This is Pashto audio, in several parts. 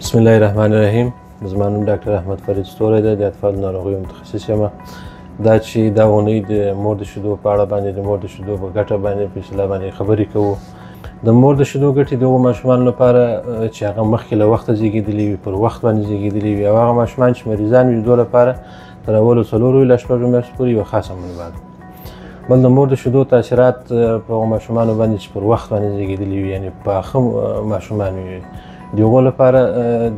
بسم الله الرحمن الرحیم. زما نوم ډاکټر احمد فرید ستوری دی، د اطفالو ناروغیو متخصص یم. دا چې دا اونۍ د مور د شیدو په اړه باندې د مور د شیدو په ګټه باندې په اصطلاح باندې خبرې کوو. د مور د شیدو ګټې د هغو ماشومانو لپاره چې هغه مخکې له وخته زیږېدلي وي، پر وخت باندې زیږېدلي وي، او هغه ماشومان چې مریضان وي د دوی لپاره تر اولو 4 الی 6 میاشتو پورې یوه خاصه منبع ده. بل د مور د شیدو تاثیرات په هغو ماشومانو باندې چې پر وخت باندې زیږېدلي وي، یعنې پاخه ماشومان وي، د هغو لپاره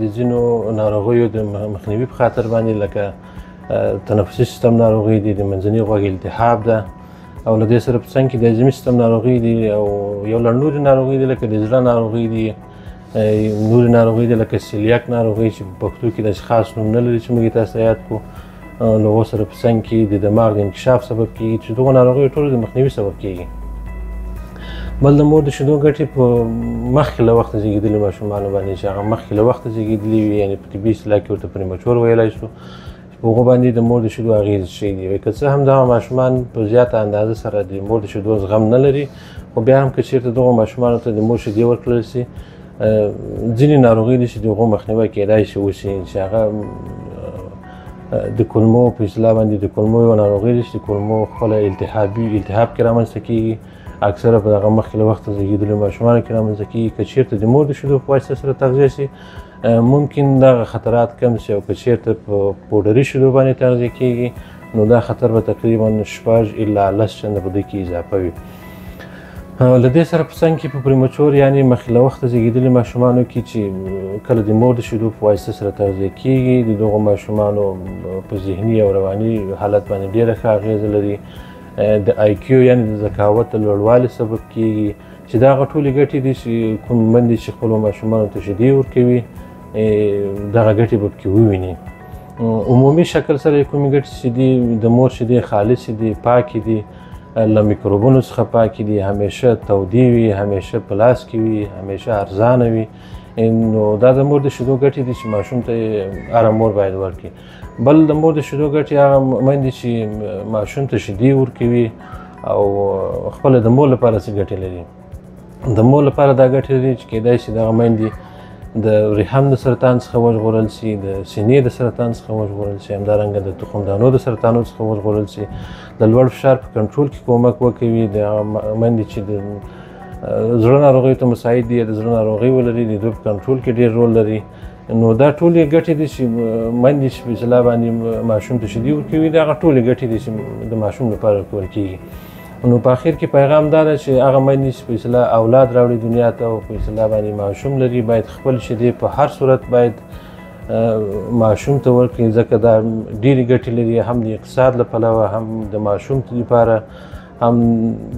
د ځینو ناروغیو د مخنیوي په خاطر باندې لکه تنفسي سیستم ناروغي دي، د منځني غوږ التهاب ده، او له دې سره په څنګ کې د هضمي سیستم ناروغي دي، او یو لړ نورې ناروغۍ دي لکه د زړه ناروغي دي، نورې ناروغۍ دي لکه سیلیاک ناروغي چې په پښتو کې داسې خاص نوم نه لري چې موږ یې تاسو ته یاد کړو. له هغو سره په څنګ کې د دماغ د انکشاف سبب کېږي چې دغو ناروغیو ټولو د مخنیوي سبب کېږي. بل د مور د شیدو ګټې په مخکې له وخته زیږېدلي ماشومانو باندې چې هغه مخکې له وخته زیږېدلي وي، یعنې په طبي اصطلاح کې ورته پریمچور ویلی شو، په هغو باندې د مور د شیدو اغېزې ښې دي. که څه هم دغه ماشومان په زیاته اندازه سره د مور د شیدو زغم نه لري، خو بیا هم که چېرته دغو ماشومانو ته د مور شیدې ورکړل شي، ځینې ناروغۍ دي چې د هغو مخنیوی کېدای شي وشي، چې هغه د کولمو په اصطلاح باندې د کولمو یوه ناروغي ده چې د کولمو خپله التهاب کې رامنځته کېږي، اکثره په دغه مخکې له وخته زیږېدلو ماشومانو کې رامنځته کېږي. که چېرته د مور د شیدو په واسطه سره تغذیه شي، ممکن دغه خطرات کم شي، او که چېرته په پوډري شیدو باندې تغذیه کېږي نو دا خطر به تقریبا 6 الی 10 چنده په دوی کې اضافه وي. له دې سره په څنګ کې په پریمچور یعنې مخکې له وخته زیږېدلي ماشومانو کې چې کله د مور د شیدو په واسطه سره تغذیه کېږي، د دغو ماشومانو په ذهني او رواني حالت باندې ډېره ښه اغېزه لري، د آی کیو یعنې د ذکاوت د لوړوالي سبب کېږي، چې دا هغه ټولې ګټې دي چې کوم میندې چې خپلو ماشومانو ته شیدې ورکوي دغه ګټې به پکې وویني. عمومي شکل سره کومې ګټې چې دي، د مور شیدې خالصې دي، پاکې دي، له میکروبونو څخه پاکې دي، همیشه تودې وي، همیشه په لاس کې وي، همیشه ارزانه وي. نو دا د مور د شیدو ګټې دي چې ماشوم ته هره مور باید ورکړي. بل د مور د شیدو ګټې هغه میندې چې ماشوم ته شیدې ورکوي او خپله د مور لپاره څه ګټې لري. د مور لپاره دا ګټې لري چې کیدای شي دغه میندې د رحم د سرطان څخه وژغورل شي، د سینې د سرطان څخه وژغورل شي، همدارنګه د تخمدانو د سرطانو څخه وژغورل شي، د لوړ فشار په کنټرول کې کومک وکوي. د میندې چې د زړه ناروغیو ته مساعد دي، د زړه ناروغۍ ولري، د دوی په کنټرول کې ډېر رول لري. نو دا ټولې ګټې دي چې میندې چې په اصطلاح باندې ماشوم ته شیدې ورکوي، د هغه ټولې ګټې دي چې د ماشوم لپاره ورکول کېږي. نو په اخر کې پیغام دا ده چې هغه میندې چې په اصطلاح اولاد راوړي دنیا ته او په اصطلاح باندې ماشوم لري، باید خپل شیدې په هر صورت باید ماشوم ته ورکړي، ځکه دا ډېرې ګټې لري، هم د اقتصاد له پلوه، هم د ماشوم لپاره، هم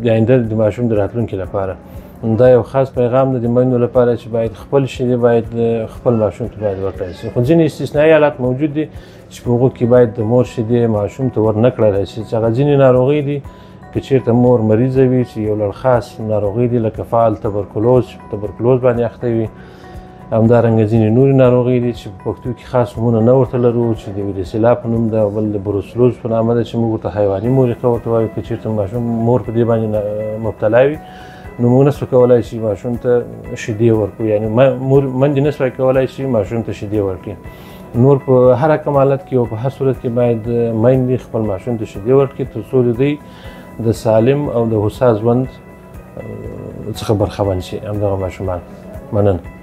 د آینده د ماشوم د راتلونکي لپاره. دا یو خاص پیغام ده د میندو لپاره چې باید خپل شیدې باید خپل ماشوم ته باید ورکړی شي. خو ځینې استثنایي حالات موجود دي چې په هغو کې باید د مور شیدې ماشوم ته ور نه کړلی شي، چې هغه ځینې ناروغۍ دي که چېرته مور مریضه وي، چې یو لړ خاص ناروغۍ دي لکه فعال تبرکلوز باندې اخته وي، همدارنګه ځینې نورې ناروغۍ دي چې په پښتو کې خاص نومونه نه ورته لرو، چې د ویروسیلا په نوم ده، او بل د بروسلوز په نامه ده چې موږ ورته حیواني مورقه ورته وایو. که چېرته ماشوم مور په دې باندې مبتلا وي نو موږ نسو کولی شي ماشوم ته شیدې ورکړو، یعنې میندې نسوای کولی شي ماشوم ته شیدې ورکړي. نور په هر کم حالت کې او په هر صورت کې باید میندې خپل ماشوم ته شیدې ورکړي تر څو د دوی د سالم او د هوسا ژوند څخه برخمن شي همدغه ماشومان. مننه.